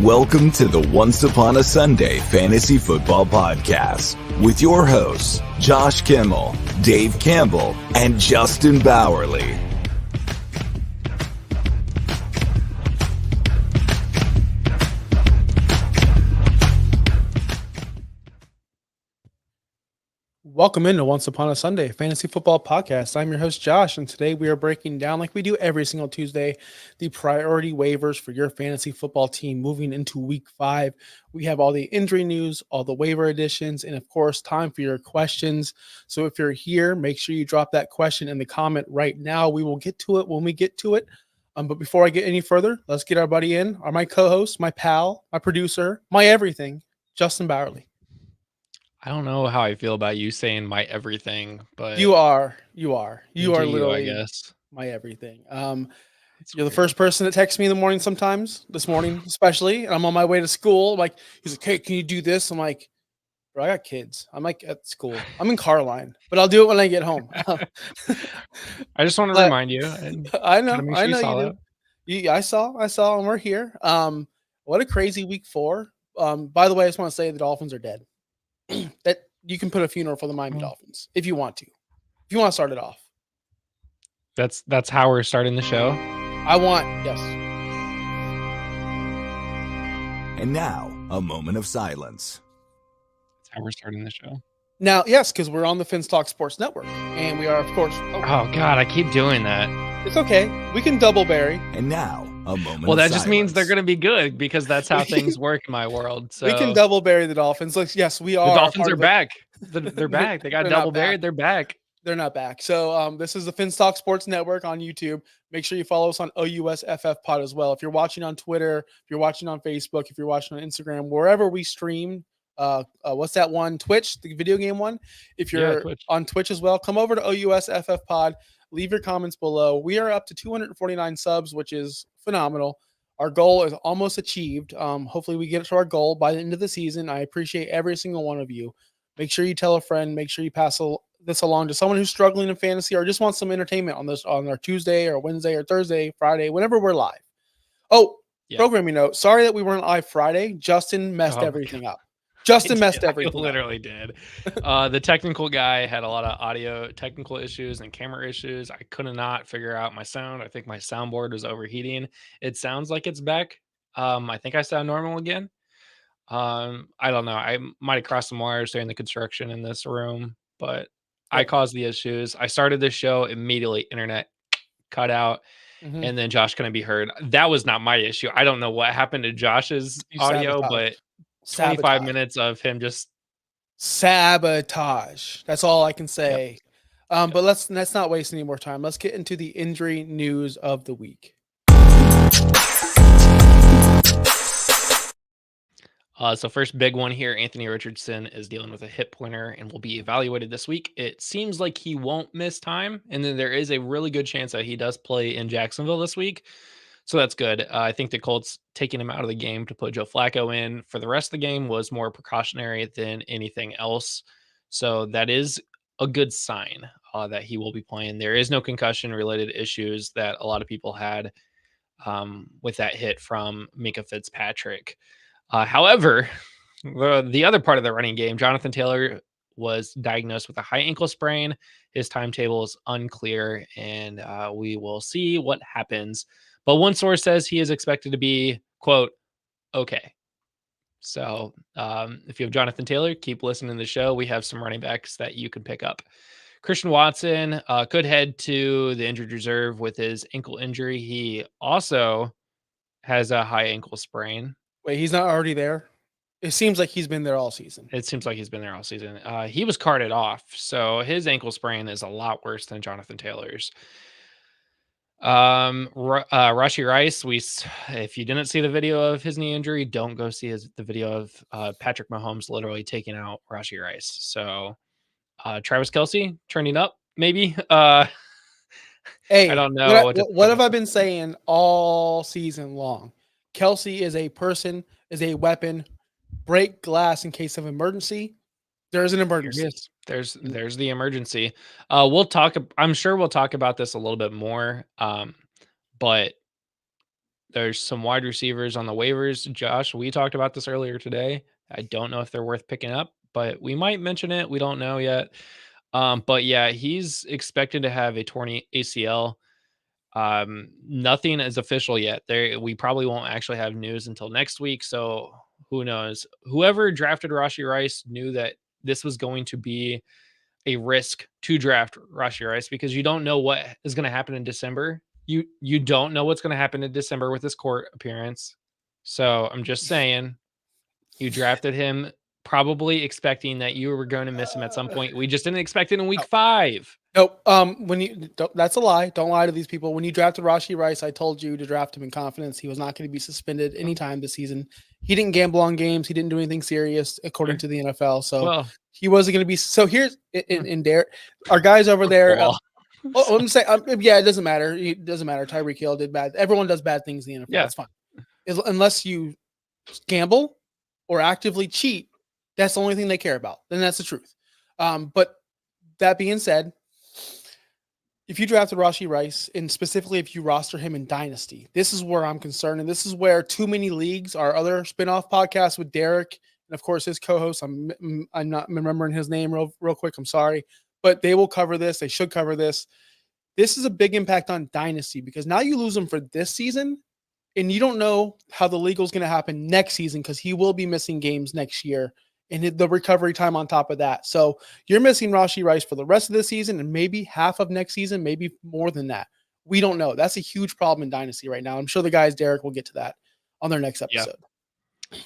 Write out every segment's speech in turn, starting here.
Welcome to the Once Upon a Sunday Fantasy Football Podcast with your hosts, Josh Kimmel, Dave Campbell, and Justin Bowerly. Welcome into Once Upon a Sunday Fantasy Football Podcast. I'm your host, Josh, and today we are breaking down, like we do every single Tuesday, the priority waivers for your fantasy football team moving into Week 5. We have all the injury news, all the waiver additions, and of course, time for your questions. So if you're here, make sure you drop that question in the comment right now. We will get to it when we get to it. But before I get any further, let's get our buddy in, my co-host, my pal, my producer, my everything, Justin Bowerly. I don't know how I feel about you saying my everything, but You are literally I guess. my everything. You're the first person that texts me in the morning sometimes, this morning especially, and I'm on my way to school. I'm like, he's like, hey, can you do this? I'm like, bro, I got kids. I'm like at school. I'm in Carline, but I'll do it when I get home. I just want to remind you. I know you do. I saw, and we're here. What a crazy week 4. By the way, I just want to say the Dolphins are dead. That you can put a funeral for the Miami Dolphins if you want to. If you want to start it off. That's how we're starting the show. Yes. And now, a moment of silence. That's how we're starting the show. Now, yes, because we're on the Finstock Sports Network, and we are, of course. Oh God, I keep doing that. It's okay. We can double bury. And now, a moment. Well, of that silence. just means they're going to be good because that's how things work in my world. So we can double bury the Dolphins. Like, yes, we are. The Dolphins are back. They're back. They got double buried. They're back. They're not back. So this is the Finstock Sports Network on YouTube. Make sure you follow us on OUSFF Pod as well. If you're watching on Twitter, if you're watching on Facebook, if you're watching on Instagram, wherever we stream. What's that one? Twitch, the video game one. If you're on Twitch as well, come over to OUSFF Pod. Leave your comments below. We are up to 249 subs, which is phenomenal. Our goal is almost achieved. Hopefully we get to our goal by the end of the season. I appreciate every single one of you. Make sure you tell a friend. Make sure you pass this along to someone who's struggling in fantasy or just wants some entertainment on our Tuesday or Wednesday or Thursday, Friday, whenever we're live. Programming note. Sorry that we weren't live Friday. Justin messed everything up. Justin messed everything. I literally did. The technical guy had a lot of audio technical issues and camera issues. I could not figure out my sound. I think my soundboard was overheating. It sounds like it's back. I think I sound normal again. I don't know. I might have crossed some wires during the construction in this room, but I caused the issues. I started this show immediately. Internet cut out. Mm-hmm. And then Josh couldn't be heard. That was not my issue. I don't know what happened to Josh's audio, but 25 minutes of him just sabotage. That's all I can say. Yep. But let's not waste any more time. Let's get into the injury news of the week. So first big one here, Anthony Richardson is dealing with a hip pointer and will be evaluated this week. It seems like he won't miss time. And then there is a really good chance that he does play in Jacksonville this week. So that's good. I think the Colts taking him out of the game to put Joe Flacco in for the rest of the game was more precautionary than anything else. So that is a good sign that he will be playing. There is no concussion-related issues that a lot of people had with that hit from Minkah Fitzpatrick. However, the other part of the running game, Jonathan Taylor was diagnosed with a high ankle sprain. His timetable is unclear, and we will see what happens. But one source says he is expected to be, quote, okay. So if you have Jonathan Taylor, keep listening to the show. We have some running backs that you can pick up. Christian Watson could head to the injured reserve with his ankle injury. He also has a high ankle sprain. Wait, he's not already there? It seems like he's been there all season. He was carted off, so his ankle sprain is a lot worse than Jonathan Taylor's. Rashee Rice, if you didn't see the video of his knee injury, don't go see the video of Patrick Mahomes literally taking out Rashee Rice. So Travis Kelce turning up, maybe. Hey, I don't know. What have I been saying all season long? Kelce is a person, is a weapon. Break glass in case of emergency. There's an emergency. There's the emergency. I'm sure we'll talk about this a little bit more. But There's some wide receivers on the waivers. Josh, we talked about this earlier today. I don't know if they're worth picking up, but we might mention it. We don't know yet. But yeah, he's expected to have a torn ACL. Nothing is official yet. We probably won't actually have news until next week. So who knows? Whoever drafted Rashee Rice knew that this was going to be a risk to draft Rashee Rice because you don't know what is going to happen in December. You don't know what's going to happen in December with his court appearance. So I'm just saying, you drafted him probably expecting that you were going to miss him at some point. We just didn't expect it in week 5. Nope. That's a lie. Don't lie to these people. When you drafted Rashee Rice, I told you to draft him in confidence. He was not going to be suspended anytime this season. He didn't gamble on games. He didn't do anything serious according to the NFL. So he wasn't going to be. So here's in there. Our guys over there. I'm saying, yeah, it doesn't matter. It doesn't matter. Tyreek Hill did bad. Everyone does bad things in the NFL. Yeah. That's fine. Unless you gamble or actively cheat, that's the only thing they care about. Then that's the truth. But that being said, if you drafted Rashee Rice, and specifically if you roster him in Dynasty, this is where I'm concerned. And this is where Too Many Leagues, our other spinoff podcast with Derek, and of course his co-host, I'm not remembering his name real quick. I'm sorry. But they will cover this. They should cover this. This is a big impact on Dynasty because now you lose him for this season, and you don't know how the legal is going to happen next season because he will be missing games next year and the recovery time on top of that. So you're missing Rashee Rice for the rest of the season and maybe half of next season, maybe more than that. We don't know. That's a huge problem in Dynasty right now. I'm sure the guys, Derek, will get to that on their next episode. Yeah.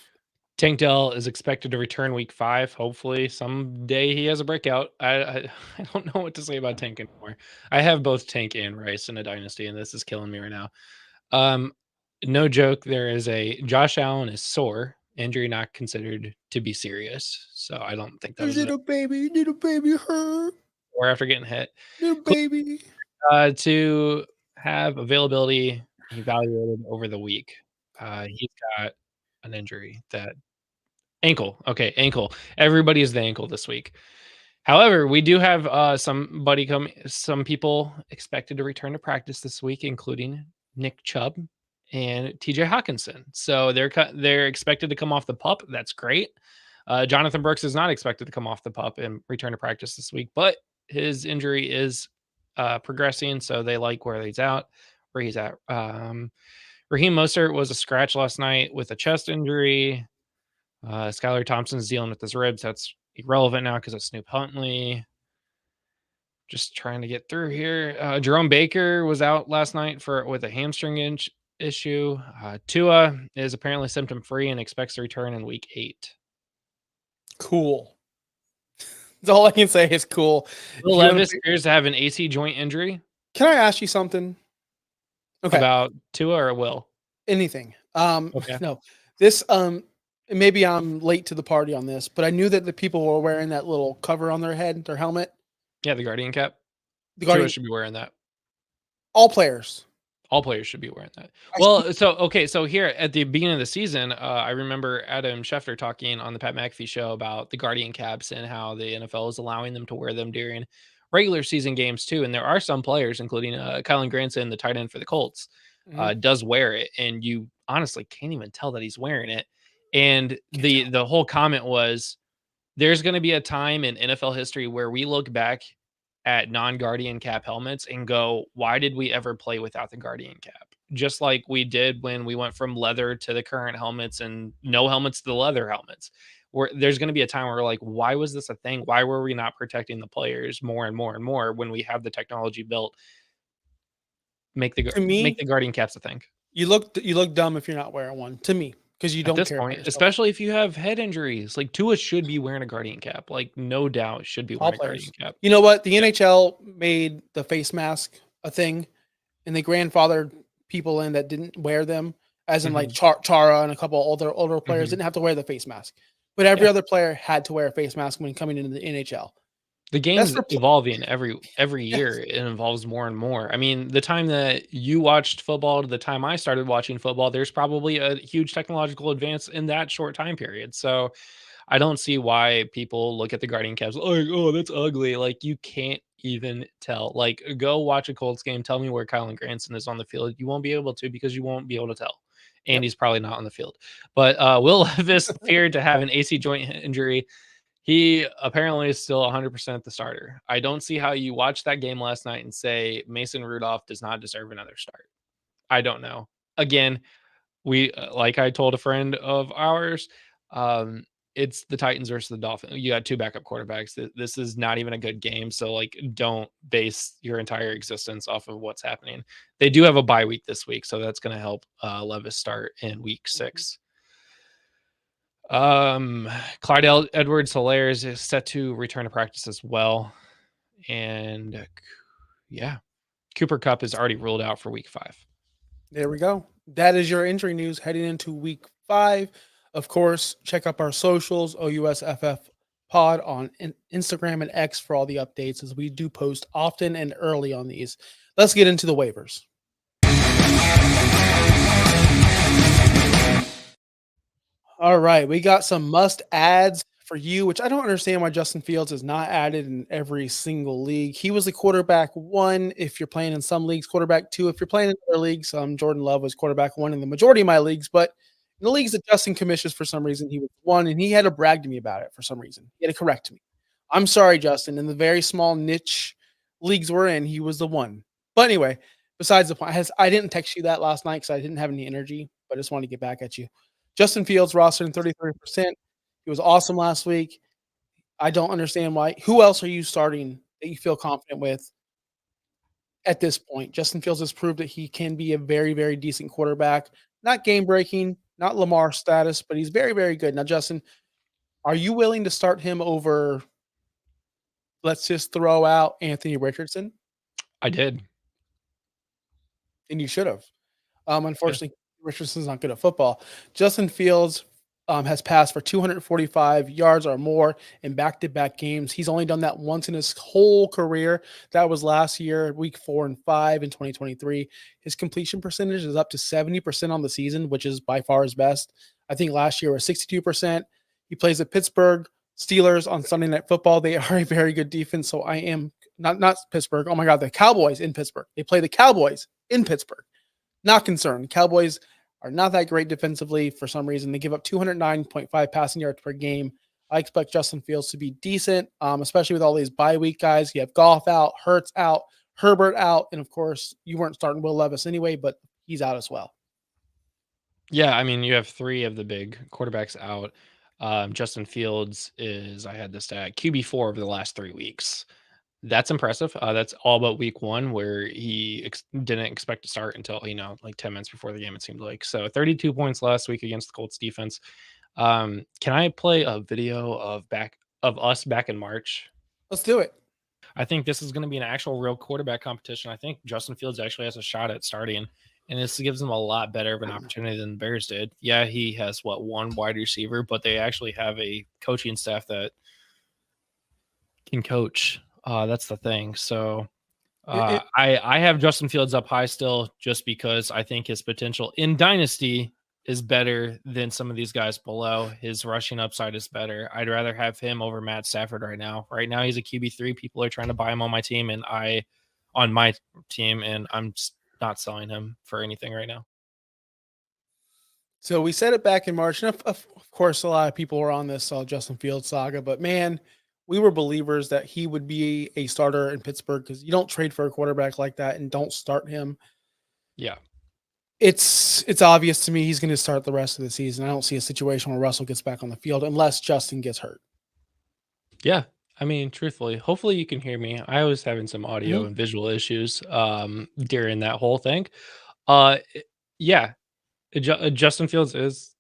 Tank Dell is expected to return week 5. Hopefully someday he has a breakout. I don't know what to say about Tank anymore. I have both Tank and Rice in a dynasty, and this is killing me right now. No joke. There is Josh Allen is sore, injury not considered to be serious. So I don't think that was little baby hurt. Or after getting hit. Little baby. To have availability evaluated over the week. He's got an injury that ankle. Okay, ankle. Everybody is the ankle this week. However, we do have some people expected to return to practice this week, including Nick Chubb and TJ Hawkinson. So they're expected to come off the pup. That's great. Jonathan Brooks is not expected to come off the pup and return to practice this week, but his injury is progressing, so they like where he's at. Raheem Mostert was a scratch last night with a chest injury. Skylar Thompson's dealing with his ribs. That's irrelevant now because of Snoop Huntley. Just trying to get through here. Jerome Baker was out last night with a hamstring issue. Tua is apparently symptom-free and expects to return in week 8. Cool. That's all I can say is cool. Will Levis appears to have an AC joint injury. Can I ask you something? Okay. About Tua or Will? Anything. Okay. No. This maybe I'm late to the party on this, but I knew that the people were wearing that little cover on their head, their helmet. Yeah, the Guardian cap. The Guardian should be wearing that. All players should be wearing that. Well, so here at the beginning of the season, I remember Adam Schefter talking on the Pat McAfee show about the Guardian caps and how the NFL is allowing them to wear them during regular season games too. And there are some players, including Kylan Granson, the tight end for the Colts, does wear it, and you honestly can't even tell that he's wearing it. And the whole comment was, there's going to be a time in NFL history where we look back at non-Guardian cap helmets and go, why did we ever play without the Guardian cap? Just like we did when we went from leather to the current helmets and no helmets to the leather helmets. There's going to be a time where we're like, why was this a thing? Why were we not protecting the players more and more and more when we have the technology built? Make the Guardian caps a thing. You look dumb if you're not wearing one, to me. Because you don't care. At this point, especially if you have head injuries, like Tua should be wearing a Guardian cap. Like, no doubt should be wearing a Guardian cap. You know what? The NHL made the face mask a thing, and they grandfathered people in that didn't wear them, as in like Chara and a couple older players didn't have to wear the face mask. But every other player had to wear a face mask when coming into the NHL. The game's evolving every year. It involves more and more. I mean, the time that you watched football to the time I started watching football, there's probably a huge technological advance in that short time period. So I don't see why people look at the Guardian caps like, oh, that's ugly. Like, you even tell. Like, go watch a Colts game. Tell me where Kylan Granson is on the field. You won't be able to because you won't be able to tell. And Yep. he's probably not on the field. But Will Levis feared to have an AC joint injury. He apparently is still 100% the starter. I don't see how you watch that game last night and say Mason Rudolph does not deserve another start. I don't know. Again, we like I told a friend of ours, it's the Titans versus the Dolphins. You got two backup quarterbacks. This is not even a good game. So like, don't base your entire existence off of what's happening. They do have a bye week this week, so that's going to help Levis start in week 6. Clyde Edwards-Helaire is set to return to practice as well. And yeah, Cooper Kupp is already ruled out for week 5. There we go. That is your injury news heading into week 5. Of course, check up our socials, OUSFF pod on Instagram and X for all the updates, as we do post often and early on these. Let's get into the waivers. All right, we got some must adds for you, which I don't understand why Justin Fields is not added in every single league. He was the quarterback 1 if you're playing in some leagues, quarterback 2 if you're playing in other leagues. Jordan Love was quarterback 1 in the majority of my leagues, but in the leagues that Justin commissions, for some reason, he was 1, and he had to brag to me about it for some reason. He had to correct me. I'm sorry, Justin. In the very small niche leagues we're in, he was the 1. But anyway, besides the point, I didn't text you that last night because I didn't have any energy, but I just wanted to get back at you. Justin Fields rostered in 33%. He was awesome last week. I don't understand why. Who else are you starting that you feel confident with at this point? Justin Fields has proved that he can be a very, very decent quarterback. Not game-breaking, not Lamar status, but he's very, very good. Now, Justin, are you willing to start him over, let's just throw out Anthony Richardson? I did. And you should have. Unfortunately, Richardson's not good at football. Justin Fields has passed for 245 yards or more in back-to-back games. He's only done that once in his whole career. That was last year, week 4 and 5 in 2023. His completion percentage is up to 70% on the season, which is by far his best. I think last year was 62%. He plays the Pittsburgh Steelers on Sunday Night Football. They are a very good defense, so I am not Pittsburgh. Oh my God, the Cowboys in Pittsburgh. They play the Cowboys in Pittsburgh. Not concerned. Cowboys are not that great defensively for some reason. They give up 209.5 passing yards per game. I expect Justin Fields to be decent, especially with all these bye week guys. You have Goff out, Hurts out, Herbert out, and of course, you weren't starting Will Levis anyway, but he's out as well. Yeah, I mean, you have 3 of the big quarterbacks out. Justin Fields is, I had this stat, QB4 over the last 3 weeks. That's impressive. That's all but week 1, where he didn't expect to start until, like 10 minutes before the game, it seemed like. So 32 points last week against the Colts defense. Can I play a video of us back in March? Let's do it. I think this is going to be an actual real quarterback competition. I think Justin Fields actually has a shot at starting, and this gives him a lot better of an opportunity than the Bears did. Yeah, he has one wide receiver, but they actually have a coaching staff can coach. That's the thing. So I have Justin Fields up high still, just because I think his potential in Dynasty is better than some of these guys below. His rushing upside is better. I'd rather have him over Matt Stafford right now. Right now, he's a QB3. People are trying to buy him on my team, and I'm not selling him for anything right now. So we said it back in March, and of course, a lot of people were on this Justin Fields saga, but man, we were believers that he would be a starter in Pittsburgh, because you don't trade for a quarterback like that and don't start him. Yeah. It's obvious to me he's going to start the rest of the season. I don't see a situation where Russell gets back on the field unless Justin gets hurt. Yeah. I mean, truthfully, hopefully you can hear me. I was having some audio and visual issues during that whole thing. Yeah. Justin Fields is,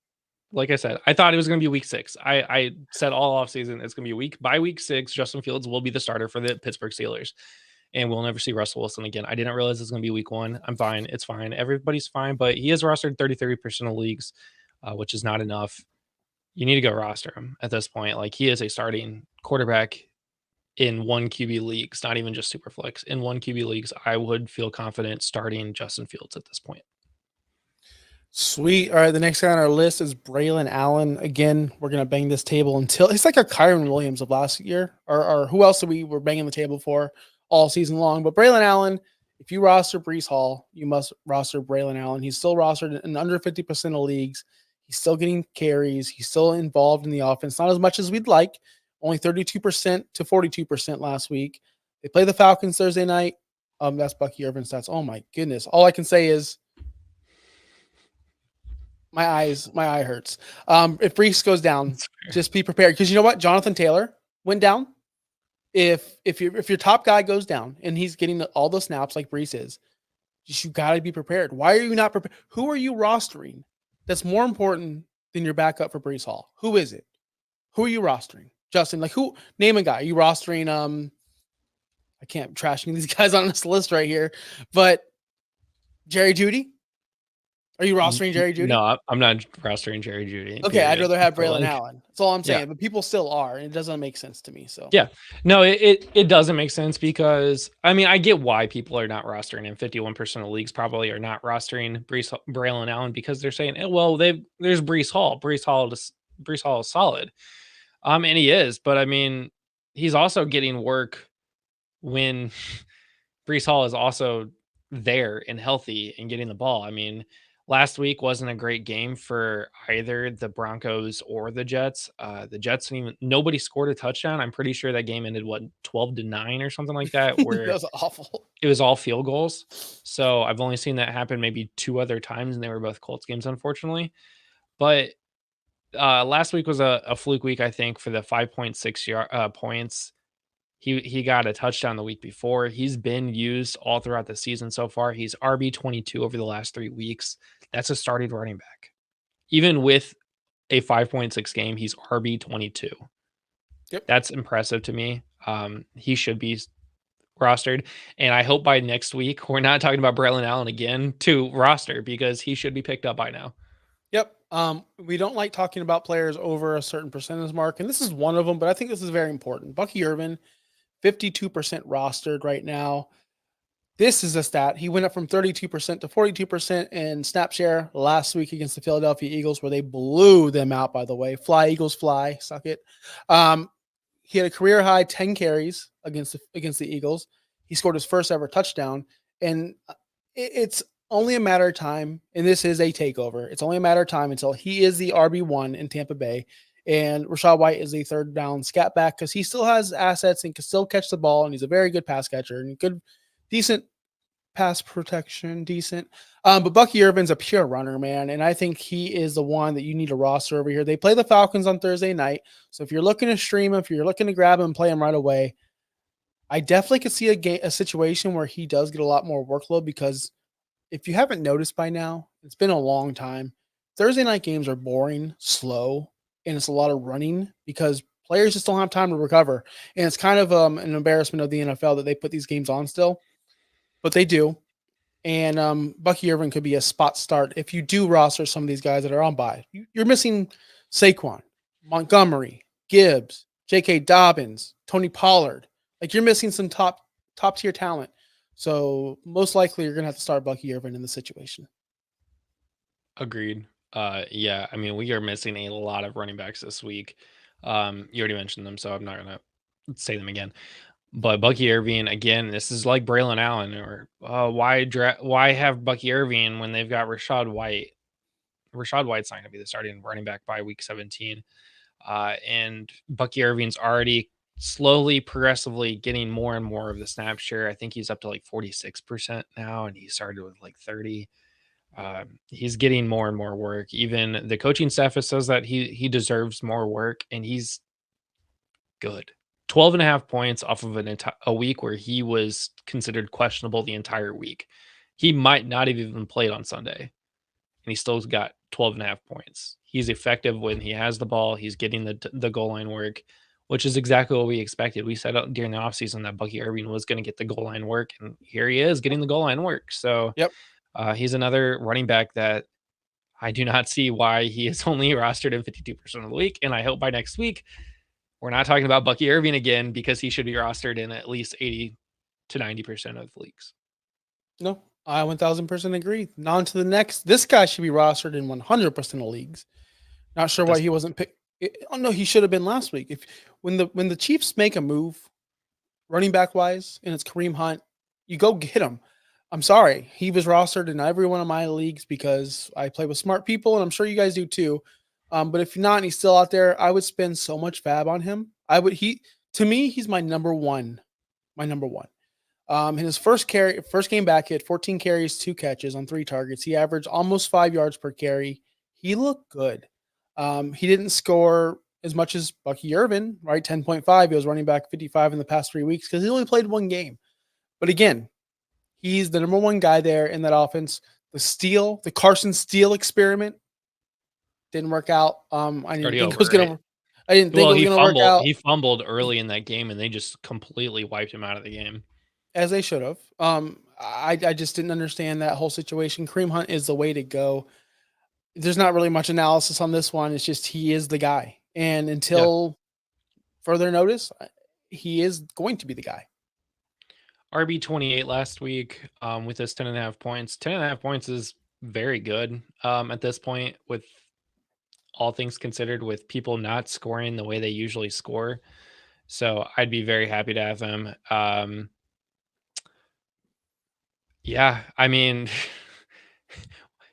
like I said, I thought it was going to be week 6. I said all offseason it's going to be by week 6, Justin Fields will be the starter for the Pittsburgh Steelers, and we'll never see Russell Wilson again. I didn't realize it's going to be week 1. I'm fine. It's fine. Everybody's fine, but he has rostered 33% of leagues, which is not enough. You need to go roster him at this point. Like, he is a starting quarterback in 1 QB leagues, not even just super flex. In 1 QB leagues, I would feel confident starting Justin Fields at this point. Sweet. All right, the next guy on our list is Braylon Allen. Again, we're going to bang this table until it's like a Kyron Williams of last year, or who else we were banging the table for all season long. But Braylon Allen, if you roster Breece Hall, you must roster Braylon Allen. He's still rostered in under 50% of leagues. He's still getting carries. He's still involved in the offense. Not as much as we'd like. Only 32% to 42% last week. They play the Falcons Thursday night. That's Bucky Irvin stats. Oh my goodness. All I can say is my eye hurts. If Breece goes down, just be prepared. Because you know what? Jonathan Taylor went down. If your top guy goes down and he's getting all the snaps like Breece is, you got to be prepared. Why are you not prepared? Who are you rostering that's more important than your backup for Breece Hall? Who is it? Who are you rostering? Justin, like who? Name a guy. Are you rostering I can't trashing these guys on this list right here, but Jerry Jeudy? Are you rostering Jerry Jeudy? No, I'm not rostering Jerry Jeudy. Okay, I'd rather have Braylon Like, Allen. That's all I'm saying. yeah. But people still are, and it doesn't make sense to me. So Yeah, no, it doesn't make sense because I mean I get why people are not rostering him. 51% of leagues probably are not rostering Braylon Allen because they're saying, well, there's Breece Hall. Breece Hall is solid, and he is. But I mean, he's also getting work when Breece Hall is also there and healthy and getting the ball. I mean, last week wasn't a great game for either the Broncos or the Jets. The Jets nobody scored a touchdown. I'm pretty sure that game ended 12-9 or something like that, where that was awful. it was all field goals. So I've only seen that happen maybe 2 other times, and they were both Colts games, unfortunately. But last week was a fluke week, I think, for the 5.6 points. He got a touchdown the week before. He's been used all throughout the season so far. He's RB22 over the last 3 weeks. That's a starting running back. Even with a 5.6 game, he's RB22. Yep. That's impressive to me. He should be rostered. And I hope by next week, we're not talking about Braylon Allen again to roster because he should be picked up by now. Yep. We don't like talking about players over a certain percentage mark, and this is one of them, but I think this is very important. Bucky Irvin, 52% rostered right now. This is a stat. He went up from 32% to 42% in snap share last week against the Philadelphia Eagles, where they blew them out, by the way. Fly, Eagles, fly. Suck it. He had a career high 10 carries against the Eagles. He scored his first ever touchdown. And it's only a matter of time, and this is a takeover. It's only a matter of time until he is the RB1 in Tampa Bay. And Rachaad White is the third down scat back because he still has assets and can still catch the ball, and he's a very good pass catcher and decent pass protection, decent. But Bucky Irvin's a pure runner, man, and I think he is the one that you need to roster over here. They play the Falcons on Thursday night, so if you're looking to stream him, if you're looking to grab him and play him right away, I definitely could see a situation where he does get a lot more workload because if you haven't noticed by now, it's been a long time. Thursday night games are boring, slow, and it's a lot of running because players just don't have time to recover. And it's kind of an embarrassment of the NFL that they put these games on still, but they do. And Bucky Irvin could be a spot start if you do roster some of these guys that are on bye. You're missing Saquon, Montgomery, Gibbs, J.K. Dobbins, Tony Pollard. Like you're missing some top tier talent. So most likely you're going to have to start Bucky Irvin in the situation. Agreed. Yeah, I mean, we are missing a lot of running backs this week. You already mentioned them, so I'm not going to say them again. But Bucky Irvin, again, this is like Braylon Allen, or why have Bucky Irvin when they've got Rachaad White? Rachaad White's not going to be the starting running back by week 17. And Bucky Irvin's already slowly, progressively getting more and more of the snap share. I think he's up to like 46% now, and he started with like 30. He's getting more and more work. Even the coaching staff says that he deserves more work, and he's good. 12.5 points off of a week where he was considered questionable the entire week. He might not have even played on Sunday, and he still got 12.5 points. He's effective when he has the ball. He's getting the goal line work, which is exactly what we expected. We said during the offseason that Bucky Irvin was going to get the goal line work, and here he is getting the goal line work. So yep. He's another running back that I do not see why he is only rostered in 52% of the week. And I hope by next week, we're not talking about Bucky Irvin again because he should be rostered in at least 80 to 90% of leagues. No, I 1000% agree. On to the next. This guy should be rostered in 100% of leagues. Not sure why he wasn't picked. Oh no, he should have been last week. When the Chiefs make a move, running back wise, and it's Kareem Hunt, you go get him. I'm sorry. He was rostered in every one of my leagues because I play with smart people, and I'm sure you guys do too. But if not, and he's still out there, I would spend so much fab on him. To me, he's my number one. My number one. In his first game back, he had 14 carries, 2 catches on 3 targets. He averaged almost 5 yards per carry. He looked good. He didn't score as much as Bucky Irvin, right? 10.5. He was running back 55 in the past 3 weeks because he only played 1 game. But again, he's the number 1 guy there in that offense. The Carson Steele experiment didn't work out. I didn't think it was going to work out. He fumbled early in that game, and they just completely wiped him out of the game. As they should have. I just didn't understand that whole situation. Kareem Hunt is the way to go. There's not really much analysis on this one. It's just he is the guy. And until further notice, he is going to be the guy. RB 28 last week with his 10.5 points. 10.5 points is very good at this point, with all things considered, with people not scoring the way they usually score. So I'd be very happy to have him. Yeah, I mean,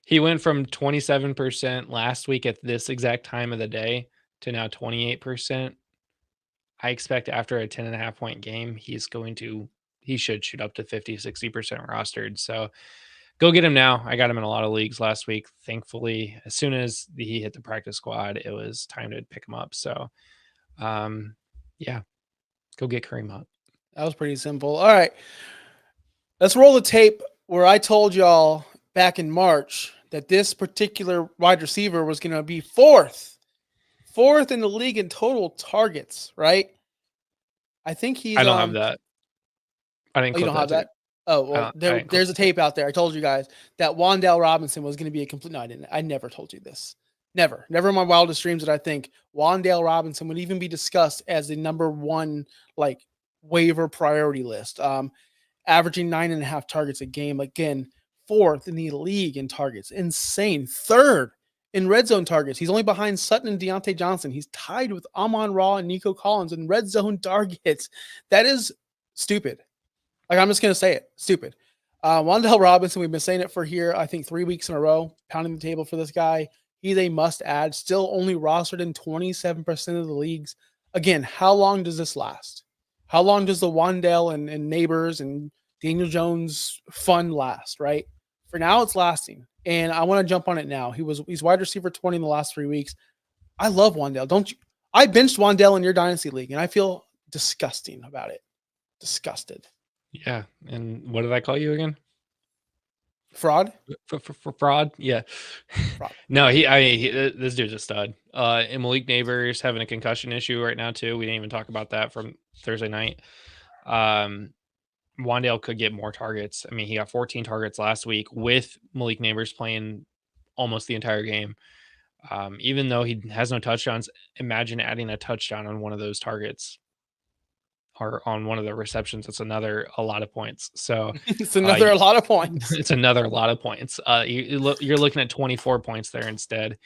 he went from 27% last week at this exact time of the day to now 28%. I expect after a 10.5 point game, he should shoot up to 50, 60% rostered. So go get him now. I got him in a lot of leagues last week. Thankfully, as soon as he hit the practice squad, it was time to pick him up. So, yeah, go get Kareem Hunt. That was pretty simple. All right. Let's roll the tape where I told y'all back in March that this particular wide receiver was going to be fourth in the league in total targets, right? I think he's. I don't have that. I didn't. You don't have that. Oh well, there's a tape out there. I told you guys that Wan'Dale Robinson was going to be a complete. No, I didn't. I never told you this. Never in my wildest dreams did I think Wan'Dale Robinson would even be discussed as the number 1 like waiver priority list. Averaging 9.5 targets a game. Again, 4th in the league in targets. Insane. 3rd in red zone targets. He's only behind Sutton and Deontay Johnson. He's tied with Amon-Ra and Nico Collins in red zone targets. That is stupid. Like, I'm just going to say it. Stupid. Wan'Dale Robinson, we've been saying it for here, I think 3 weeks in a row, pounding the table for this guy. He's a must add. Still only rostered in 27% of the leagues. Again, how long does this last? How long does the Wan'Dale and Neighbors and Daniel Jones fun last, right? For now, it's lasting. And I want to jump on it now. He's wide receiver 20 in the last 3 weeks. I love Wan'Dale. Don't you? I benched Wan'Dale in your dynasty league, and I feel disgusting about it. Disgusted. Yeah. And what did I call you again? Fraud? For fraud? Yeah. Fraud. No, this dude's a stud. And Malik Neighbors having a concussion issue right now too. We didn't even talk about that from Thursday night. Wan'Dale could get more targets. I mean, he got 14 targets last week with Malik Neighbors playing almost the entire game. Even though he has no touchdowns, imagine adding a touchdown on one of those targets or on one of the receptions. It's a lot of points. So it's a lot of points. It's another lot of points. You're looking at 24 points there instead.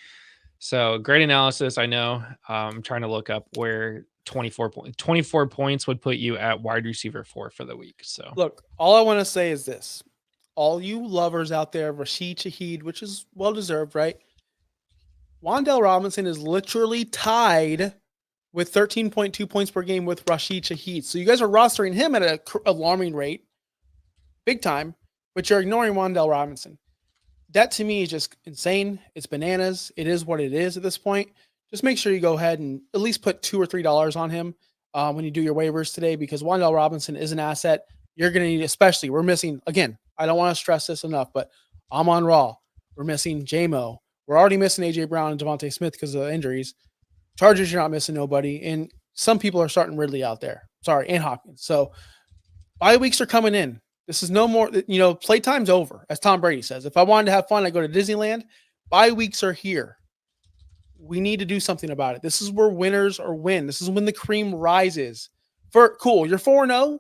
So great analysis. I know. I'm trying to look up where 24 points would put you at wide receiver 4 for the week. So look, all I want to say is this. All you lovers out there, Rashid Shaheed, which is well-deserved, right? Wan'Dale Robinson is literally tied with 13.2 points per game with Rashid Shaheed. So you guys are rostering him at an alarming rate, big time, but you're ignoring Wan'Dale Robinson. That to me is just insane. It's bananas. It is what it is at this point. Just make sure you go ahead and at least put $2 or $3 on him when you do your waivers today, because Wan'Dale Robinson is an asset you're going to need, especially we're missing, again, I don't want to stress this enough, but Amon-Ra, we're missing J-Mo. We're already missing A.J. Brown and Devontae Smith because of injuries. Chargers, you're not missing nobody. And some people are starting Ridley out there. Sorry, and Hopkins. So bye weeks are coming in. This is no more, playtime's over, as Tom Brady says. If I wanted to have fun, I go to Disneyland. Bye weeks are here. We need to do something about it. This is where winners are win. This is when the cream rises. Cool, you're 4-0.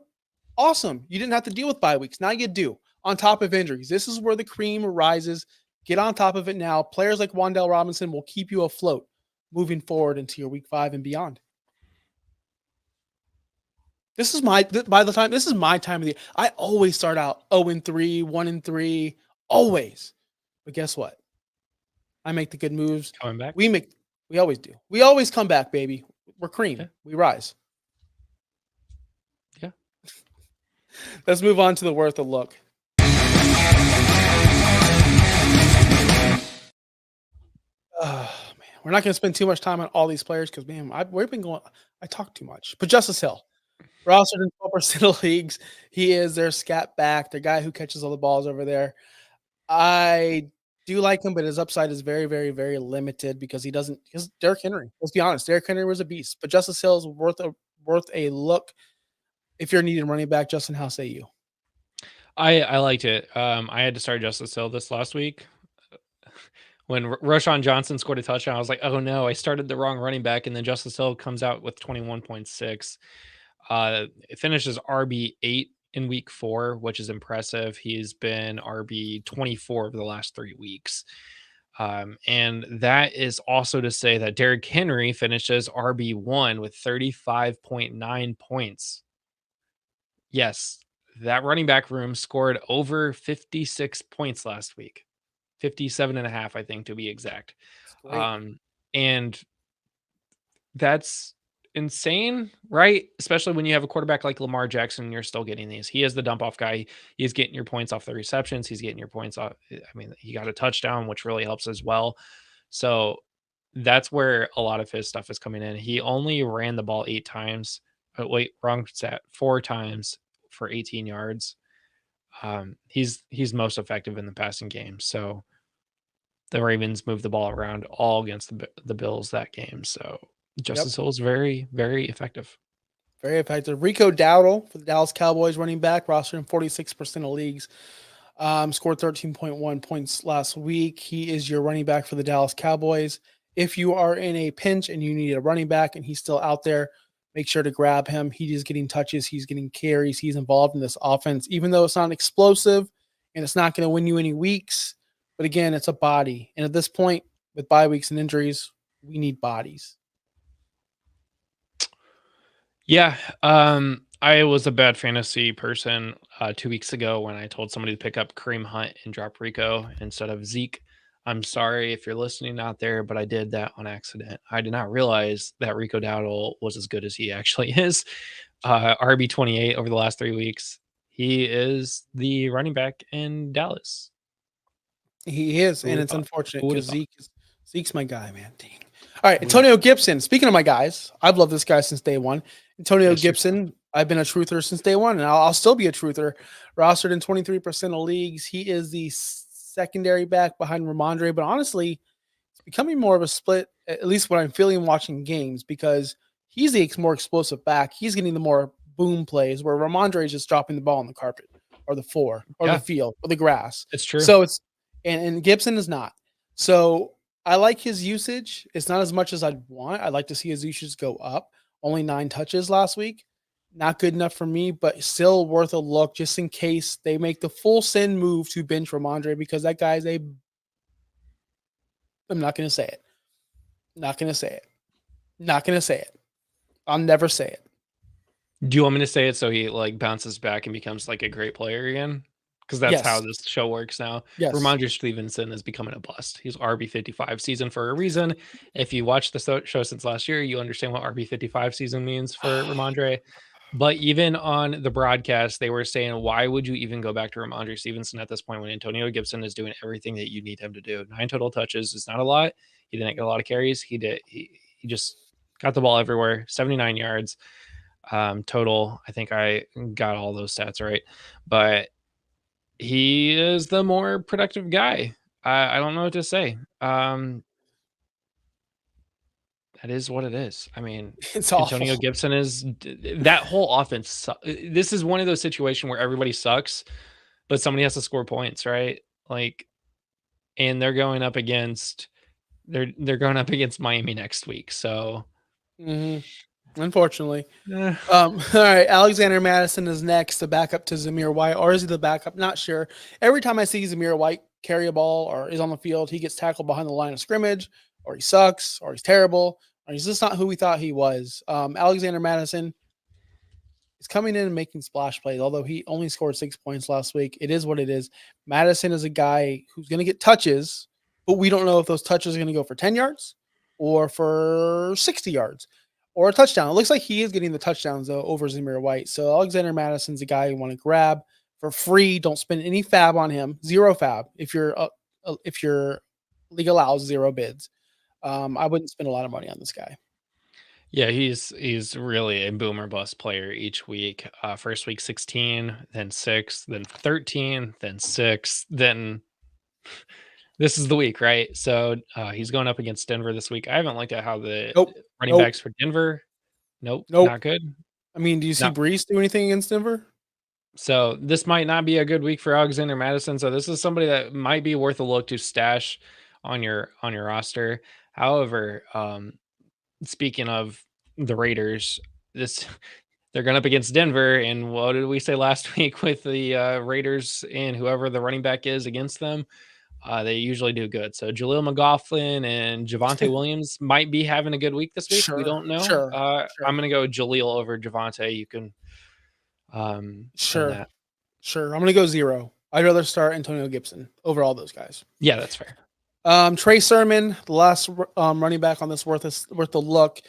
Awesome. You didn't have to deal with bye weeks. Now you do, on top of injuries. This is where the cream rises. Get on top of it now. Players like Wan'Dale Robinson will keep you afloat moving forward into your week 5 and beyond. This is my this is my time of the year. I always start out 0-3, 1-3, always. But guess what? I make the good moves. Coming back. We always do. We always come back, baby. We're cream. Yeah. We rise. Yeah. Let's move on to the worth a look. Man, we're not going to spend too much time on all these players because, man, I talk too much. But Justice Hill, rostered in 12% of leagues. He is their scat back, the guy who catches all the balls over there. I do like him, but his upside is very, very, very limited because Derrick Henry. Let's be honest, Derrick Henry was a beast, but Justice Hill is worth a look. If you're needing running back, Justin, how say you? I liked it. I had to start Justice Hill this last week. When Roshan Johnson scored a touchdown, I was like, oh no, I started the wrong running back. And then Justice Hill comes out with 21.6. It finishes RB8 in week 4, which is impressive. He's been RB 24 over the last 3 weeks. And that is also to say that Derrick Henry finishes RB1 with 35.9 points. Yes, that running back room scored over 56 points last week. 57.5, I think, to be exact. And that's insane, right? Especially when you have a quarterback like Lamar Jackson and you're still getting these. He is the dump off guy. He's getting your points off the receptions. He's getting your points off. I mean, he got a touchdown, which really helps as well. So that's where a lot of his stuff is coming in. He only ran the ball 8 times. Wait, wrong stat. 4 times for 18 yards. He's most effective in the passing game. So the Ravens moved the ball around all against the Bills that game. So Justice Hill is very, very effective. Very effective. Rico Dowdle for the Dallas Cowboys running back, rostered in 46% of leagues. Scored 13.1 points last week. He is your running back for the Dallas Cowboys. If you are in a pinch and you need a running back and he's still out there, make sure to grab him. He is getting touches. He's getting carries. He's involved in this offense, even though it's not explosive and it's not going to win you any weeks. But again, it's a body. And at this point, with bye weeks and injuries, we need bodies. Yeah. I was a bad fantasy person 2 weeks ago when I told somebody to pick up Kareem Hunt and drop Rico instead of Zeke. I'm sorry if you're listening out there, but I did that on accident. I did not realize that Rico Dowdle was as good as he actually is. RB 28 over the last 3 weeks. He is the running back in Dallas. He is, and it's unfortunate because Zeke's my guy, man. Dang. All right, Antonio Gibson. Speaking of my guys, I've loved this guy since day one. Antonio Gibson, I've been a truther since day one, and I'll still be a truther. Rostered in 23% of leagues. He is the secondary back behind Ramondre, but honestly, it's becoming more of a split, at least what I'm feeling watching games, because he's the more explosive back. He's getting the more boom plays, where Ramondre is just dropping the ball on the carpet or the floor or the field or the grass. It's true. So it's and Gibson is not. So I like his usage. It's not as much as I'd want. I'd like to see his usage go up. Only 9 touches last week. Not good enough for me, but still worth a look just in case they make the full send move to bench Ramondre, because that guy's I'm not going to say it. Not going to say it. Not going to say it. I'll never say it. Do you want me to say it so he like bounces back and becomes like a great player again? Because that's how this show works now. Yes. Ramondre Stevenson is becoming a bust. He's RB55 season for a reason. If you watch the show since last year, you understand what RB55 season means for Ramondre. But even on the broadcast, they were saying, why would you even go back to Ramondre Stevenson at this point when Antonio Gibson is doing everything that you need him to do? 9 total touches is not a lot. He didn't get a lot of carries. He just got the ball everywhere. 79 yards total. I think I got all those stats right. But he is the more productive guy. I don't know what to say. That is what it is. I mean, it's Antonio awful. Gibson is that whole offense. This is one of those situations where everybody sucks, but somebody has to score points, right? Like, and they're going up against Miami next week. So, unfortunately, all right. Alexander Madison is next, the backup to Zamir White, or is he the backup? Not sure. Every time I see Zamir White carry a ball or is on the field, he gets tackled behind the line of scrimmage, or he sucks, or he's terrible, or he's just not who we thought he was. Alexander Madison is coming in and making splash plays. Although he only scored 6 points last week, it is what it is. Madison is a guy who's going to get touches, but we don't know if those touches are going to go for 10 yards or for 60 yards or a touchdown. It looks like he is getting the touchdowns though over Zamir White. So Alexander Madison's a guy you want to grab for free. Don't spend any fab on him. Zero fab if your league allows 0 bids. I wouldn't spend a lot of money on this guy. Yeah, he's really a boomer bust player each week. First week 16, then 6, then 13, then 6, then this is the week, right? So he's going up against Denver this week. I haven't looked at how the Nope. running backs for Denver. Nope, not good. I mean, do you see No. Brees do anything against Denver? So this might not be a good week for Alexander Madison. So this is somebody that might be worth a look to stash on your roster. However, speaking of the Raiders, they're going up against Denver, and what did we say last week with the Raiders and whoever the running back is against them? They usually do good. So Jaleel McLaughlin and Javonte Williams might be having a good week this week. We don't know. Sure. I'm going to go Jaleel over Javonte. You can Sure. that. Sure. I'm going to go 0. I'd rather start Antonio Gibson over all those guys. Yeah, that's fair. Trey Sermon, the last running back on this worth a look.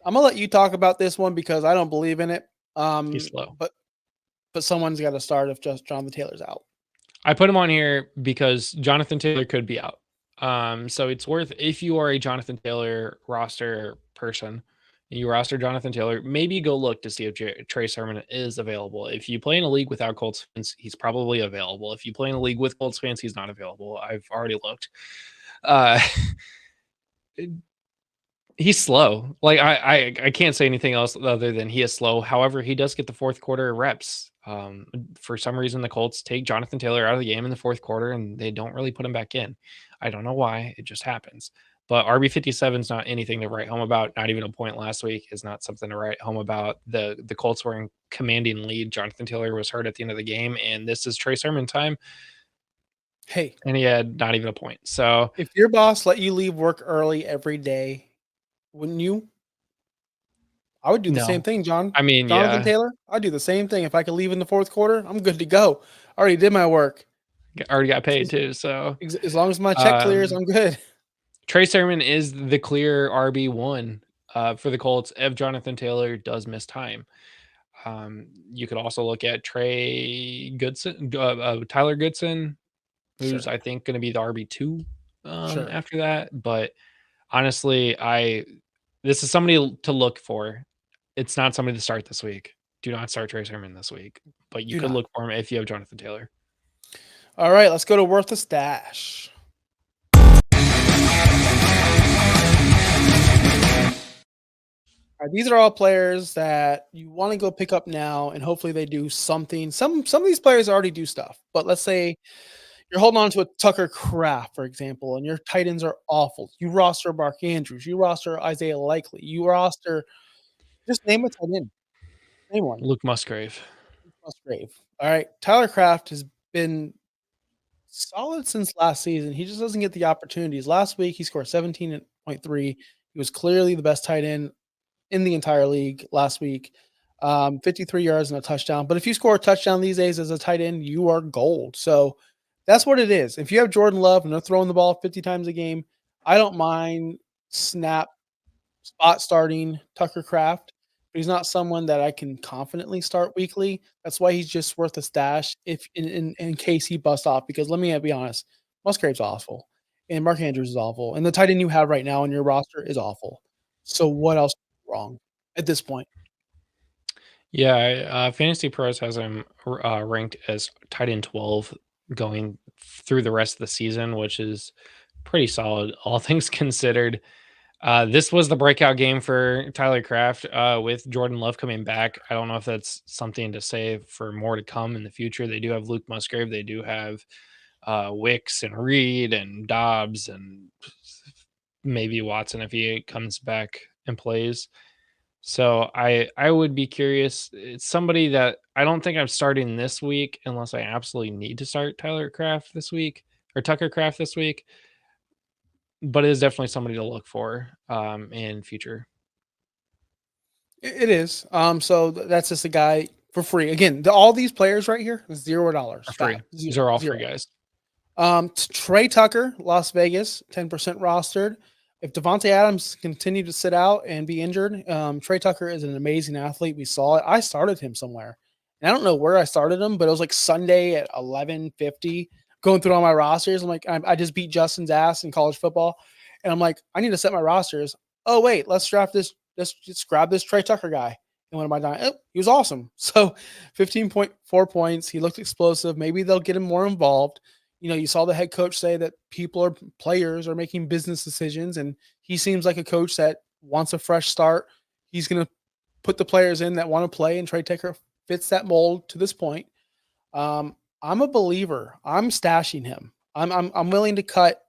I'm gonna let you talk about this one because I don't believe in it. He's slow, but someone's got to start if just Jonathan Taylor's out. I put him on here because Jonathan Taylor could be out. So it's worth, if you are a Jonathan Taylor roster person, you roster Jonathan Taylor, maybe go look to see if Trey Sermon is available. If you play in a league without Colts fans, he's probably available. If you play in a league with Colts fans, he's not available. I've already looked. He's slow. Like I can't say anything else other than he is slow. However, he does get the fourth quarter reps. For some reason, the Colts take Jonathan Taylor out of the game in the fourth quarter and they don't really put him back in. I don't know why. It just happens. But RB57 is not anything to write home about. Not even a point last week is not something to write home about. The Colts were in commanding lead. Jonathan Taylor was hurt at the end of the game, and this is Trey Sermon time. Hey, and he had not even a point. So if your boss let you leave work early every day, wouldn't you? I would do the same thing, John. I mean, Jonathan Taylor, I'd do the same thing. If I could leave in the fourth quarter, I'm good to go. I already did my work. Already got paid too. So as long as my check clears, I'm good. Trey Sermon is the clear RB1 for the Colts if Jonathan Taylor does miss time. You could also look at Tyler Goodson, who's I think going to be the RB2 after that. But honestly, this is somebody to look for. It's not somebody to start this week. Do not start Trey Sermon this week, but you could look for him if you have Jonathan Taylor. All right, let's go to Worth a Stash. These are all players that you want to go pick up now, and hopefully they do something. Some of these players already do stuff, but let's say you're holding on to a Tucker Kraft, for example, and your tight ends are awful. You roster Mark Andrews, you roster Isaiah Likely, you roster just name a tight end. Name one. Luke Musgrave. All right, Tyler Kraft has been solid since last season. He just doesn't get the opportunities. Last week he scored 17.3. He was clearly the best tight end in the entire league last week. 53 yards and a touchdown. But if you score a touchdown these days as a tight end, you are gold. So that's what it is. If you have Jordan Love and they're throwing the ball 50 times a game, I don't mind spot starting Tucker Kraft. But he's not someone that I can confidently start weekly. That's why he's just worth a stash if in case he busts off. Because let me be honest, Musgrave's awful, and Mark Andrews is awful, and the tight end you have right now in your roster is awful. So what else is wrong at this point? Yeah, Fantasy Pros has him ranked as tight end 12 going through the rest of the season, which is pretty solid, all things considered. This was the breakout game for Tyler Kraft with Jordan Love coming back. I don't know if that's something to say for more to come in the future. They do have Luke Musgrave. They do have Wicks and Reed and Dobbs and maybe Watson if he comes back and plays. So I would be curious. It's somebody that I don't think I'm starting this week unless I absolutely need to start Tyler Kraft this week or Tucker Kraft this week. But it is definitely somebody to look for in future. It is. So that's just a guy for free. Again, all these players right here, $0. For free. These are all free guys. Trey Tucker, Las Vegas, 10% rostered. If Devontae Adams continue to sit out and be injured, Trey Tucker is an amazing athlete. We saw it. I started him somewhere. And I don't know where I started him, but it was like Sunday at 11:50, going through all my rosters. I'm like, I just beat Justin's ass in college football. And I'm like, I need to set my rosters. Oh, wait, let's draft this. Let's just grab this Trey Tucker guy. And what am I doing? Oh, he was awesome. So 15.4 points. He looked explosive. Maybe they'll get him more involved. You saw the head coach say that players are making business decisions, and he seems like a coach that wants a fresh start. He's going to put the players in that want to play, and Trey Tucker fits that mold to this point. I'm a believer. I'm stashing him. I'm willing to cut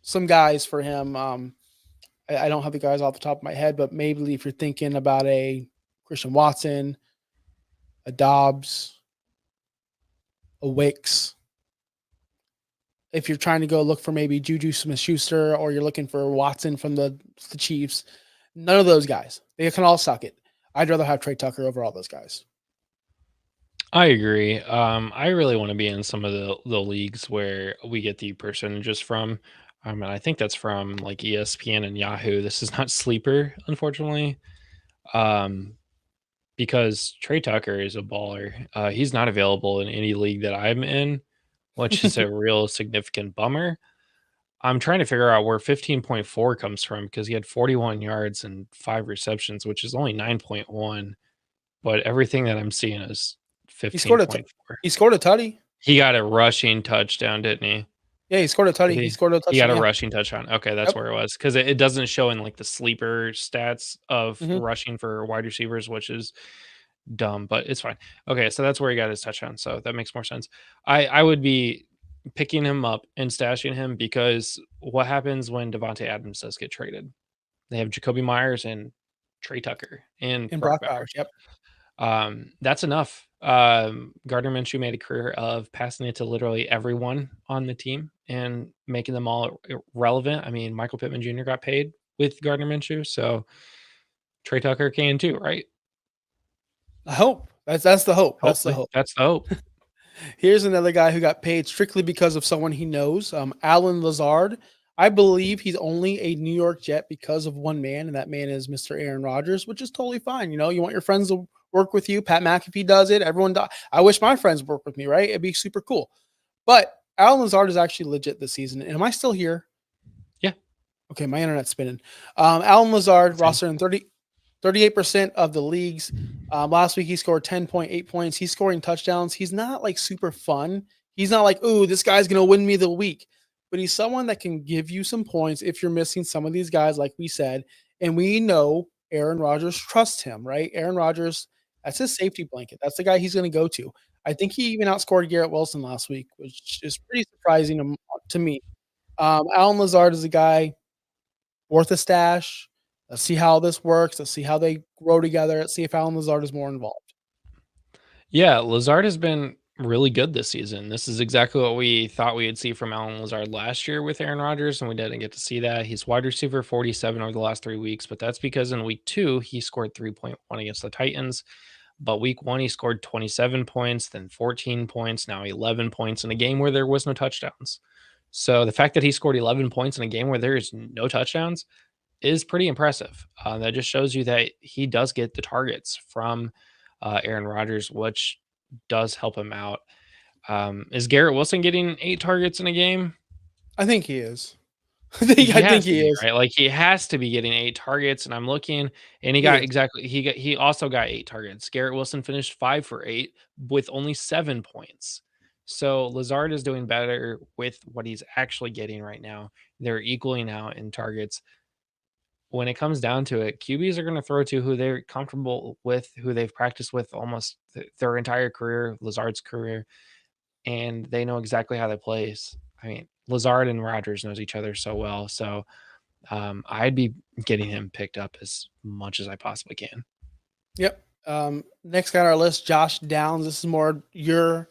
some guys for him. I don't have the guys off the top of my head, but maybe if you're thinking about a Christian Watson, a Dobbs, a Wicks, if you're trying to go look for maybe Juju Smith-Schuster, or you're looking for Watson from the Chiefs, none of those guys. They can all suck it. I'd rather have Trey Tucker over all those guys. I agree. I really want to be in some of the leagues where we get the percentages from. And I think that's from like ESPN and Yahoo. This is not Sleeper, unfortunately. Because Trey Tucker is a baller. He's not available in any league that I'm in, which is a real significant bummer. I'm trying to figure out where 15.4 comes from, because he had 41 yards and 5 receptions, which is only 9.1. But everything that I'm seeing is 15.4. He scored a tutty. He got a rushing touchdown, didn't he? Yeah, he scored a tutty. He scored a touchdown. He got a rushing touchdown. Okay, that's where it was. Because it doesn't show in like the sleeper stats of rushing for wide receivers, which is dumb, but it's fine. Okay, so that's where he got his touchdown. So that makes more sense. I would be picking him up and stashing him, because what happens when Devontae Adams does get traded? They have Jacoby Myers and Trey Tucker and Brock Bowers. Yep. That's enough. Gardner Minshew made a career of passing it to literally everyone on the team and making them all relevant. I mean, Michael Pittman Jr. got paid with Gardner Minshew, so Trey Tucker can too, right? I hope. That's the hope. That's the hope. That's the hope. Here's another guy who got paid strictly because of someone he knows, Allen Lazard. I believe he's only a New York Jet because of one man, and that man is Mr. Aaron Rodgers, which is totally fine. You want your friends to work with you. Pat McAfee does it. Everyone does. I wish my friends work with me, right? It'd be super cool. But Allen Lazard is actually legit this season. And am I still here? Yeah. Okay, my internet's spinning. Allen Lazard rostered in 38% of the leagues. Last week he scored 10.8 points. He's scoring touchdowns. He's not like super fun. He's not like, ooh, this guy's going to win me the week. But he's someone that can give you some points if you're missing some of these guys, like we said. And we know Aaron Rodgers trusts him, right? Aaron Rodgers, that's his safety blanket. That's the guy he's going to go to. I think he even outscored Garrett Wilson last week, which is pretty surprising to me. Allen Lazard is a guy worth a stash. Let's see how this works. Let's see how they grow together. Let's see if Allen Lazard is more involved. Yeah, Lazard has been really good this season. This is exactly what we thought we would see from Allen Lazard last year with Aaron Rodgers, and we didn't get to see that. He's wide receiver 47 over the last 3 weeks, but that's because in week 2, he scored 3.1 against the Titans. But week 1, he scored 27 points, then 14 points, now 11 points in a game where there was no touchdowns. So the fact that he scored 11 points in a game where there is no touchdowns is pretty impressive. That just shows you that he does get the targets from Aaron Rodgers, which does help him out. Is Garrett Wilson getting 8 targets in a game? I think he is. I think he is. Right? Like, he has to be getting 8 targets, and I'm looking, and he also got 8 targets. Garrett Wilson finished 5 for 8 with only 7 points. So Lazard is doing better with what he's actually getting right now. They're equaling out in targets. When it comes down to it, QBs are going to throw to who they're comfortable with, who they've practiced with almost their entire career, Lazard's career, and they know exactly how they play. I mean, Lazard and Rodgers knows each other so well. So I'd be getting him picked up as much as I possibly can. Yep. Next guy on our list, Josh Downs. This is more your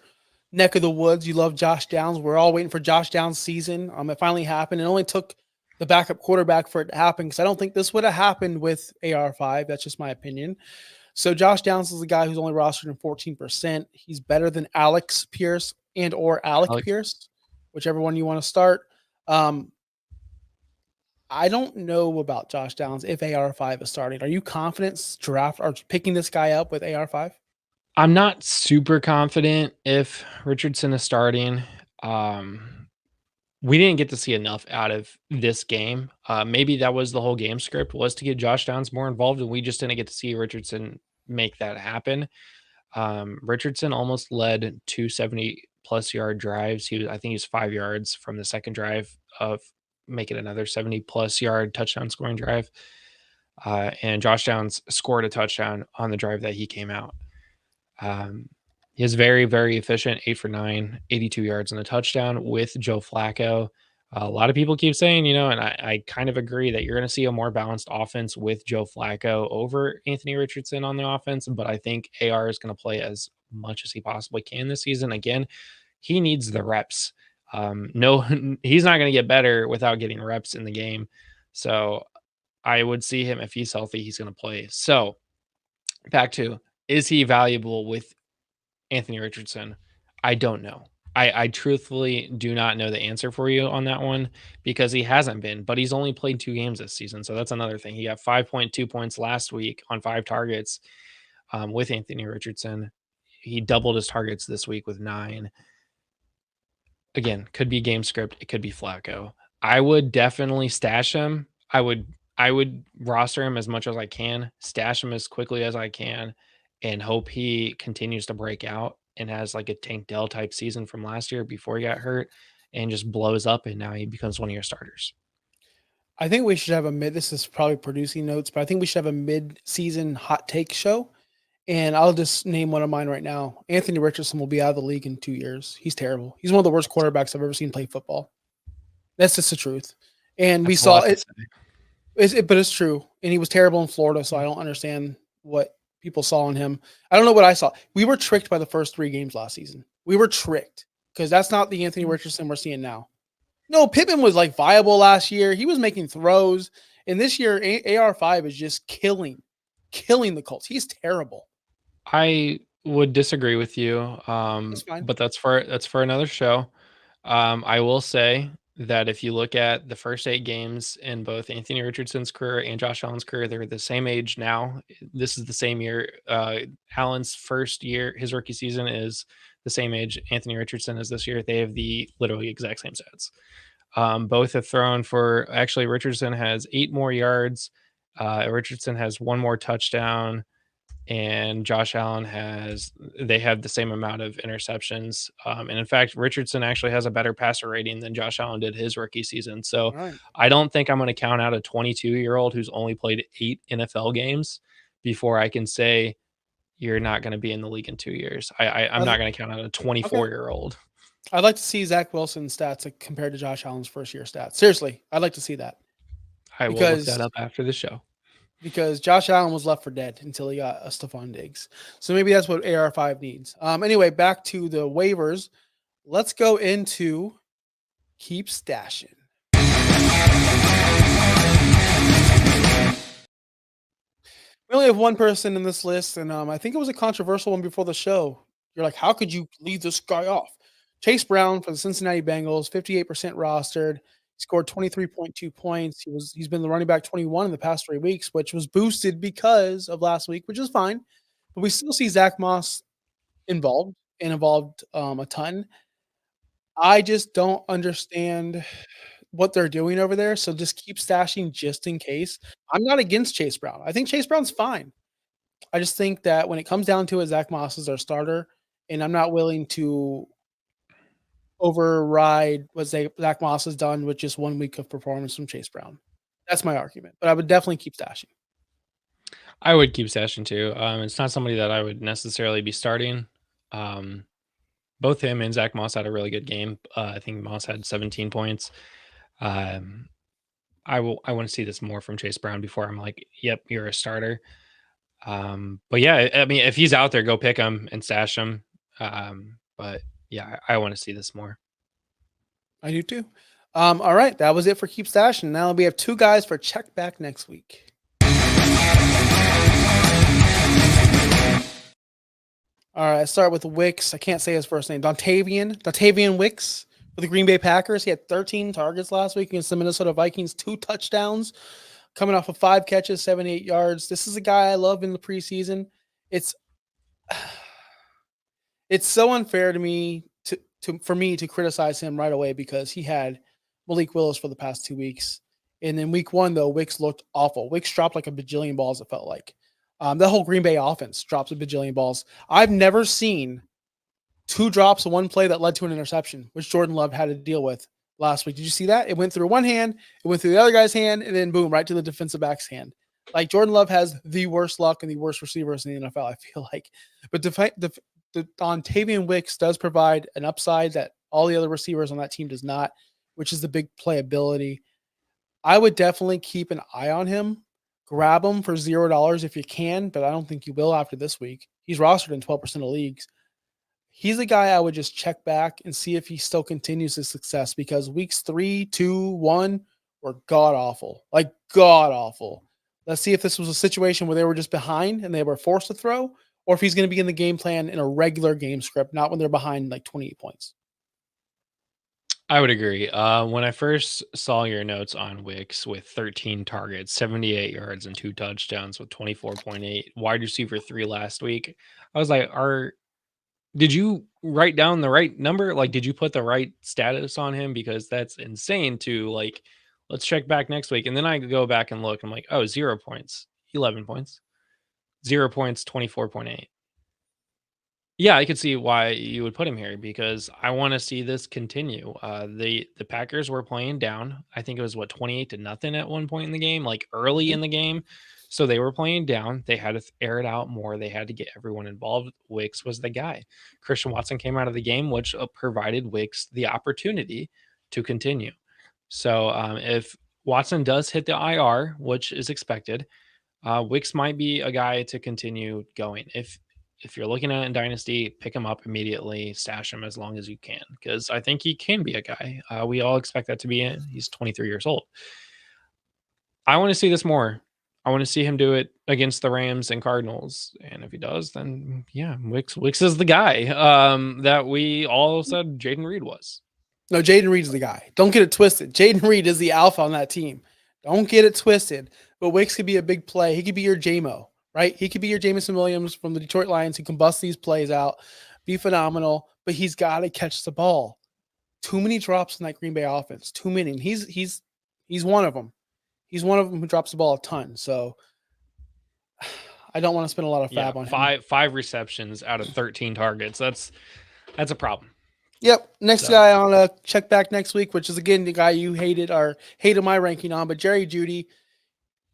neck of the woods. You love Josh Downs. We're all waiting for Josh Downs' season. It finally happened. It only took the backup quarterback for it to happen, because I don't think this would have happened with AR5. That's just my opinion. So Josh Downs is the guy who's only rostered in 14%. He's better than Alex Pierce and or Alec Pierce, whichever one you want to start. I don't know about Josh Downs if AR5 is starting. Are you confident picking this guy up with AR5? I'm not super confident if Richardson is starting. We didn't get to see enough out of this game. Maybe that was the whole game script, was to get Josh Downs more involved, and we just didn't get to see Richardson make that happen. Richardson almost led 270 plus yard drives. I think he was 5 yards from the second drive of making another 70 plus yard touchdown scoring drive. And Josh Downs scored a touchdown on the drive that he came out. He is very, very efficient, 8 for 9, 82 yards and a touchdown with Joe Flacco. A lot of people keep saying, and I kind of agree that you're going to see a more balanced offense with Joe Flacco over Anthony Richardson on the offense. But I think AR is going to play as much as he possibly can this season. Again, he needs the reps. No, he's not going to get better without getting reps in the game. So I would see him, if he's healthy, he's going to play. So back to, is he valuable with Anthony Richardson? I don't know. I truthfully do not know the answer for you on that one, because he hasn't been, but he's only played 2 games this season. So that's another thing. He got 5.2 points last week on 5 targets with Anthony Richardson. He doubled his targets this week with 9. Again, could be game script. It could be Flacco. I would definitely stash him. I would roster him as much as I can, stash him as quickly as I can, and hope he continues to break out and has like a Tank Dell type season from last year before he got hurt and just blows up, and now he becomes one of your starters. I think we should have this is probably producing notes, but I think we should have a mid-season hot take show. And I'll just name one of mine right now. Anthony Richardson will be out of the league in 2 years. He's terrible. He's one of the worst quarterbacks I've ever seen play football. That's just the truth. And we saw it, but it's true. And he was terrible in Florida, so I don't understand what people saw in him. I don't know what I saw. We were tricked by the first 3 games last season. We were tricked, because that's not the Anthony Richardson we're seeing now. No, Pittman was like viable last year. He was making throws. And this year, AR5 is just killing the Colts. He's terrible. I would disagree with you, but that's for another show. I will say that if you look at the first 8 games in both Anthony Richardson's career and Josh Allen's career, they're the same age now. This is the same year. Allen's first year, his rookie season, is the same age Anthony Richardson is this year. They have the literally exact same stats. Both have thrown for, actually, Richardson has 8 more yards. Richardson has 1 more touchdown. And Josh Allen they have the same amount of interceptions. And in fact, Richardson actually has a better passer rating than Josh Allen did his rookie season. So right. I don't think I'm going to count out a 22-year-old who's only played 8 NFL games before I can say you're not going to be in the league in 2 years. I'm not going to count out a 24-year-old. I'd like to see Zach Wilson's stats compared to Josh Allen's first year stats. Seriously, I'd like to see that. I will look that up after the show. Because Josh Allen was left for dead until he got a Stephon Diggs. So maybe that's what AR5 needs. Anyway, back to the waivers. Let's go into keep stashing. We only have one person in this list, and I think it was a controversial one before the show. You're like, how could you leave this guy off? Chase Brown for the Cincinnati Bengals, 58% rostered. Scored 23.2 points. He's been the running back 21 in the past 3 weeks, which was boosted because of last week, which is fine. But we still see Zach Moss involved a ton. I just don't understand what they're doing over there. So just keep stashing just in case. I'm not against Chase Brown. I think Chase Brown's fine. I just think that when it comes down to it, Zach Moss is our starter, and I'm not willing to override what Zach Moss has done with just 1 week of performance from Chase Brown. That's my argument, but I would definitely keep stashing. I would keep stashing too. It's not somebody that I would necessarily be starting. Both him and Zach Moss had a really good game. I think Moss had 17 points. I want to see this more from Chase Brown before I'm like, yep, you're a starter. But yeah, I mean, if he's out there, go pick him and stash him. But yeah, I want to see this more. I do too. All right, that was it for Keep Stashing. Now we have 2 guys for check back next week. All right, I start with Wicks. I can't say his first name. Dontavian Wicks for the Green Bay Packers. He had 13 targets last week against the Minnesota Vikings, 2 touchdowns, coming off of 5 catches, 78 yards. This is a guy I love in the preseason. It's it's so unfair to me for me to criticize him right away because he had Malik Willis for the past 2 weeks. And in week 1, though, Wicks looked awful. Wicks dropped like a bajillion balls, it felt like. The whole Green Bay offense drops a bajillion balls. I've never seen 2 drops in one play that led to an interception, which Jordan Love had to deal with last week. Did you see that? It went through one hand, it went through the other guy's hand, and then boom, right to the defensive back's hand. Like Jordan Love has the worst luck and the worst receivers in the NFL, I feel like. But the Dontavian Wicks does provide an upside that all the other receivers on that team does not, which is the big playability. I would definitely keep an eye on him. Grab him for $0 if you can, but I don't think you will after this week. He's rostered in 12% of leagues. He's a guy I would just check back and see if he still continues his success because weeks 3, 2, 1 were god awful. Like god awful. Let's see if this was a situation where they were just behind and they were forced to throw, or if he's going to be in the game plan in a regular game script, not when they're behind like 28 points. I would agree. When I first saw your notes on Wicks with 13 targets, 78 yards, and 2 touchdowns with 24.8 wide receiver 3 last week, I was like, did you write down the right number? Like, did you put the right status on him? Because that's insane to like, let's check back next week. And then I go back and look, I'm like, oh, 0 points, 11 points, 0 points, 24.8. Yeah, I could see why you would put him here because I want to see this continue. The Packers were playing down. I think it was 28 to nothing at one point in the game, like early in the game. So they were playing down. They had to air it out more. They had to get everyone involved. Wicks was the guy. Christian Watson came out of the game, which provided Wicks the opportunity to continue. So if Watson does hit the IR, which is expected, Wicks might be a guy to continue going. If you're looking at it in Dynasty, pick him up immediately, stash him as long as you can, because I think he can be a guy. We all expect that to be it. He's 23 years old. I want to see this more. I want to see him do it against the Rams and Cardinals. And if he does, then yeah, Wicks is the guy that we all said Jaden Reed was. No, Jaden Reed's the guy. Don't get it twisted. Jaden Reed is the alpha on that team. Don't get it twisted. But Wicks could be a big play. He could be your JMO, right? He could be your Jameson Williams from the Detroit Lions who can bust these plays out, be phenomenal, but he's got to catch the ball. Too many drops in that Green Bay offense. Too many. He's one of them. He's one of them who drops the ball a ton. So I don't want to spend a lot of fab on him. Five receptions out of 13 targets. That's a problem. Yep. Next guy on a check back next week, which is again the guy you hated my ranking on, but Jerry Jeudy.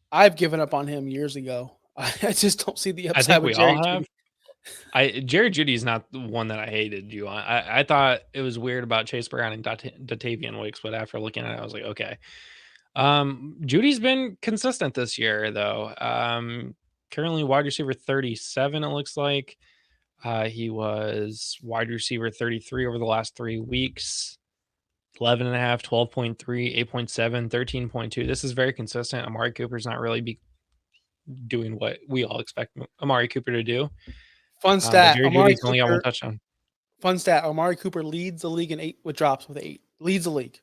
I've given up on him years ago. I just don't see the upside. I think we all have. Jerry Jeudy is not the one that I hated you on. I thought it was weird about Chase Brown and Dontavian Wicks, but after looking at it, I was like, okay. Judy's been consistent this year, though. Currently wide receiver 37, it looks like. He was wide receiver 33 over the last 3 weeks. 11.5, 12.3, 8.7, 13.2. This is very consistent. Amari Cooper's not really doing what we all expect Amari Cooper to do. Fun stat. Jerry Jeudy's only got 1 touchdown. Fun stat. Amari Cooper leads the league in 8 with drops with 8. Leads the league.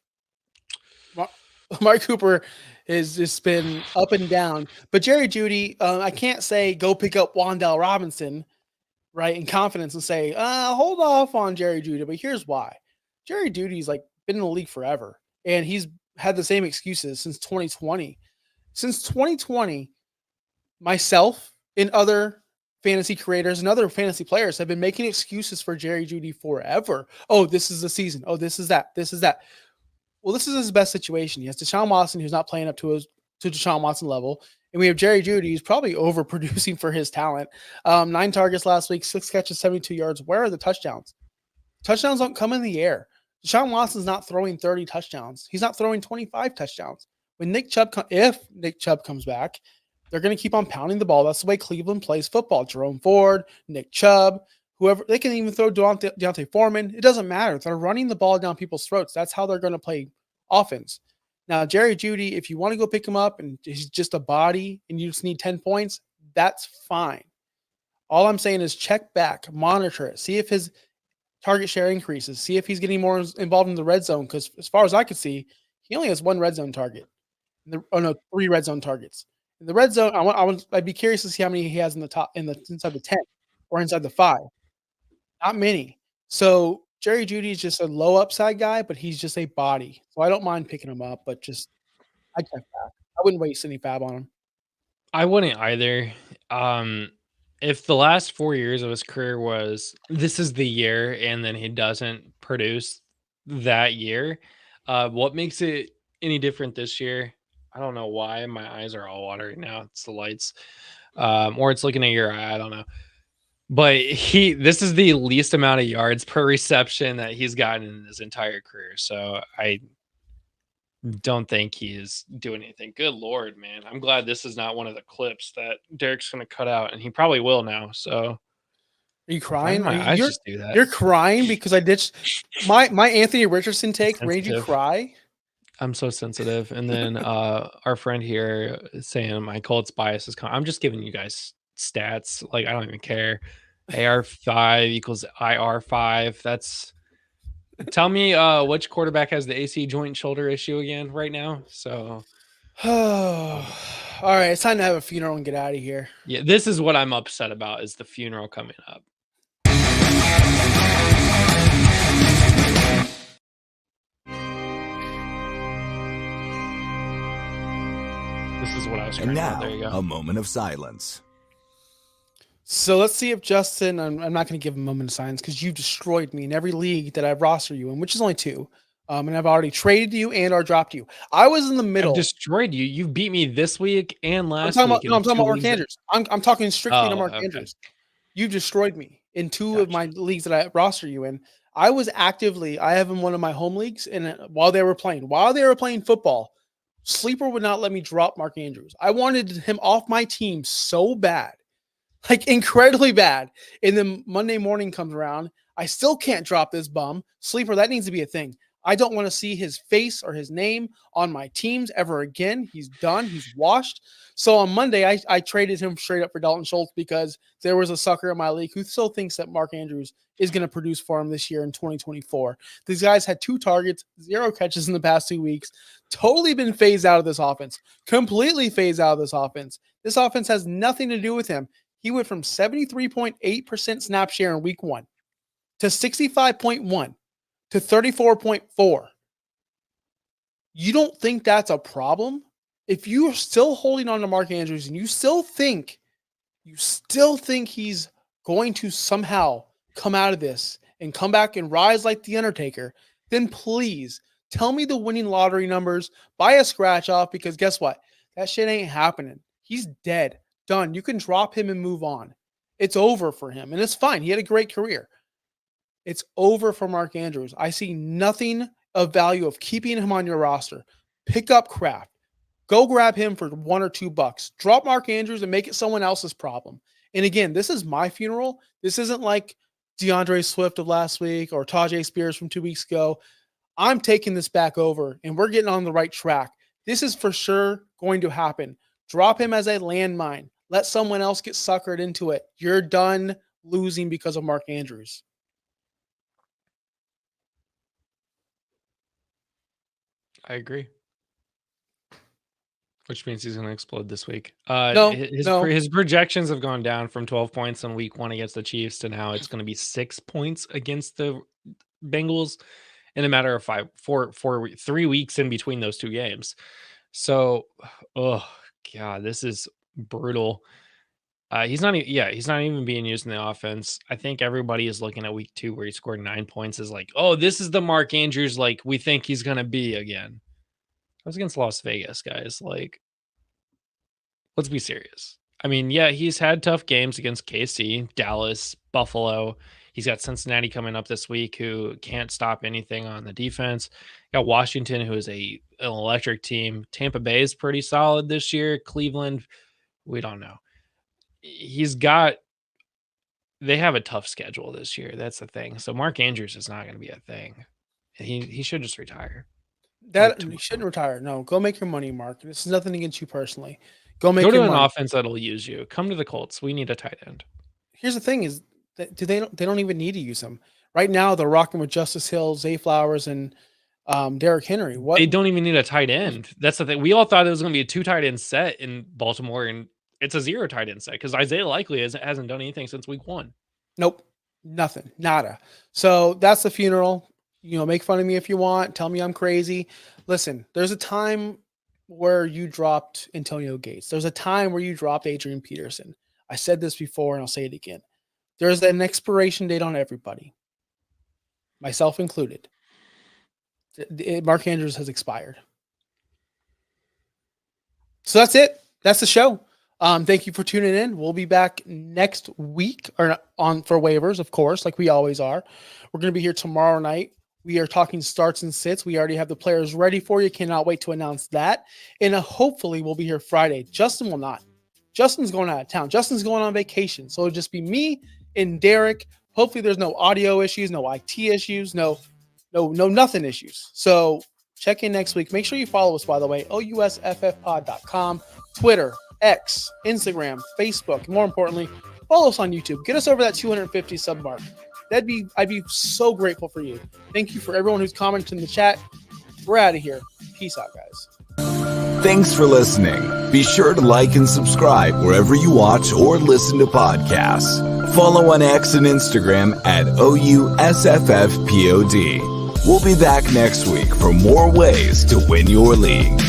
Amari Cooper has just been up and down. But Jerry Jeudy, I can't say go pick up Wan'Dale Robinson, right, in confidence and say, hold off on Jerry Jeudy. But here's why. Jerry Jeudy's like been in the league forever, and he's had the same excuses since 2020. Since 2020, myself and other fantasy creators and other fantasy players have been making excuses for Jerry Jeudy forever. Oh, this is the season. Oh, this is that. This is that. Well, this is his best situation. He has Deshaun Watson, who's not playing up to Deshaun Watson level. And we have Jerry Jeudy, who's probably overproducing for his talent. 9 targets last week, 6 catches, 72 yards. Where are the touchdowns? Touchdowns don't come in the air. Deshaun Watson's not throwing 30 touchdowns. He's not throwing 25 touchdowns. When if Nick Chubb comes back, they're going to keep on pounding the ball. That's the way Cleveland plays football. Jerome Ford, Nick Chubb, whoever. They can even throw Deontay Foreman. It doesn't matter. They're running the ball down people's throats. That's how they're going to play offense. Now, Jerry Jeudy, if you want to go pick him up and he's just a body and you just need 10 points, that's fine. All I'm saying is check back, monitor it, see if his target share increases, see if he's getting more involved in the red zone. Because as far as I can see, he only has one red zone target. No, 3 red zone targets. In the red zone, I'd be curious to see how many he has in the top, inside the 10 or inside the 5. Not many. So Jerry Jeudy is just a low upside guy, but he's just a body. So I don't mind picking him up, but just I check back. I wouldn't waste any fab on him. I wouldn't either. If the last 4 years of his career was this is the year and then he doesn't produce that year, what makes it any different this year? I don't know why my eyes are all watery now. It's the lights. Or it's looking at your eye. I don't know. But this is the least amount of yards per reception that he's gotten in his entire career. So I don't think he is doing anything. Good Lord, man. I'm glad this is not one of the clips that Derek's going to cut out, and he probably will now. So Are you why did crying? my eyes just do that? You're crying because I ditched my Anthony Richardson take. Made you cry? I'm so sensitive. And then our friend here is saying my Colts bias is I'm just giving you guys stats. Like, I don't even care. AR5 equals IR5. That's tell me which quarterback has the AC joint shoulder issue again right now. So All right, it's time to have a funeral and get out of here. Yeah, this is what I'm upset about is the funeral coming up. This is what I was trying And now, to do. There you go. a moment of silence. So let's see if Justin, I'm not going to give him a moment of silence because you destroyed me in every league that I've rostered you in, which is only 2. And I've already traded you and or dropped you. I was in the middle. I've destroyed you. You beat me this week and last I'm week. talking about Mark Andrews. I'm talking strictly to Mark okay. Andrews. You destroyed me in 2 of my leagues that I roster you in. I have him in one of my home leagues, and while they were playing football, Sleeper would not let me drop Mark Andrews. I wanted him off my team so bad, like incredibly bad. And then Monday morning comes around. I still can't drop this bum. Sleeper, that needs to be a thing. I don't want to see his face or his name on my teams ever again. He's done. He's washed. So on Monday, I traded him straight up for Dalton Schultz because there was a sucker in my league who still thinks that Mark Andrews is going to produce for him this year in 2024. These guys had 2 targets, 0 catches in the past 2 weeks. Totally been phased out of this offense. Completely phased out of this offense. This offense has nothing to do with him. He went from 73.8% snap share in week 1 to 65.1 to 34.4. You don't think that's a problem? If you're still holding on to Mark Andrews and you still think he's going to somehow come out of this and come back and rise like the Undertaker, then please tell me the winning lottery numbers, buy a scratch off, because guess what? That shit ain't happening. He's dead. Done. You can drop him and move on. It's over for him, and it's fine. He had a great career. It's over for Mark Andrews. I see nothing of value of keeping him on your roster. Pick up Kraft. Go grab him for $1 or $2. Drop Mark Andrews and make it someone else's problem. And again, this is my funeral. This isn't like DeAndre Swift of last week or Tajay Spears from 2 weeks ago. I'm taking this back over, and we're getting on the right track. This is for sure going to happen. Drop him as a landmine. Let someone else get suckered into it. You're done losing because of Mark Andrews. I agree. Which means he's going to explode this week. No. His projections have gone down from 12 points in week 1 against the Chiefs to now it's going to be 6 points against the Bengals in a matter of 3 weeks in between those 2 games. So, oh God, this is brutal. He's not even being used in the offense. I think everybody is looking at week 2 where he scored 9 points is like, oh, this is the Mark Andrews like we think he's going to be again. I was against Las Vegas, guys. Like, let's be serious. I mean, yeah, he's had tough games against KC, Dallas, Buffalo. He's got Cincinnati coming up this week who can't stop anything on the defense. Got Washington, who is an electric team. Tampa Bay is pretty solid this year. Cleveland, we don't know. They have a tough schedule this year. That's the thing. So Mark Andrews is not going to be a thing. He should just retire. You shouldn't retire. No, go make your money, Mark. This is nothing against you personally. Go to your an money. Offense that'll use you. Come to the Colts. We need a tight end. here's the thing is that they don't even need to use him. Right now, they're rocking with Justice Hill, Zay Flowers, and Derrick Henry. What They don't even need a tight end. That's the thing. We all thought it was going to be a 2 tight end set in Baltimore, and it's a 0 tight end set because Isaiah Likely hasn't done anything since week 1. Nope, nothing, nada. So that's the funeral. Make fun of me if you want. Tell me I'm crazy. Listen, there's a time where you dropped Antonio Gates. There's a time where you dropped Adrian Peterson. I said this before, and I'll say it again. There's an expiration date on everybody, myself included. Mark Andrews has expired. So that's it. That's the show. Thank you for tuning in. We'll be back next week for waivers, of course, like we always are. We're going to be here tomorrow night. We are talking starts and sits. We already have the players ready for you. Cannot wait to announce that. And hopefully we'll be here Friday. Justin will not. Justin's going out of town. Justin's going on vacation. So it'll just be me and Derek. Hopefully there's no audio issues, no IT issues, no nothing issues. So check in next week. Make sure you follow us, by the way, ousffpod.com, Twitter, X, Instagram, Facebook. More importantly, follow us on YouTube. Get us over that 250 sub mark. I'd be so grateful for you. Thank you for everyone who's commented in the chat. We're out of here. Peace out, guys. Thanks for listening. Be sure to like and subscribe wherever you watch or listen to podcasts. Follow on X and Instagram at OUSFFPOD. We'll be back next week for more ways to win your league.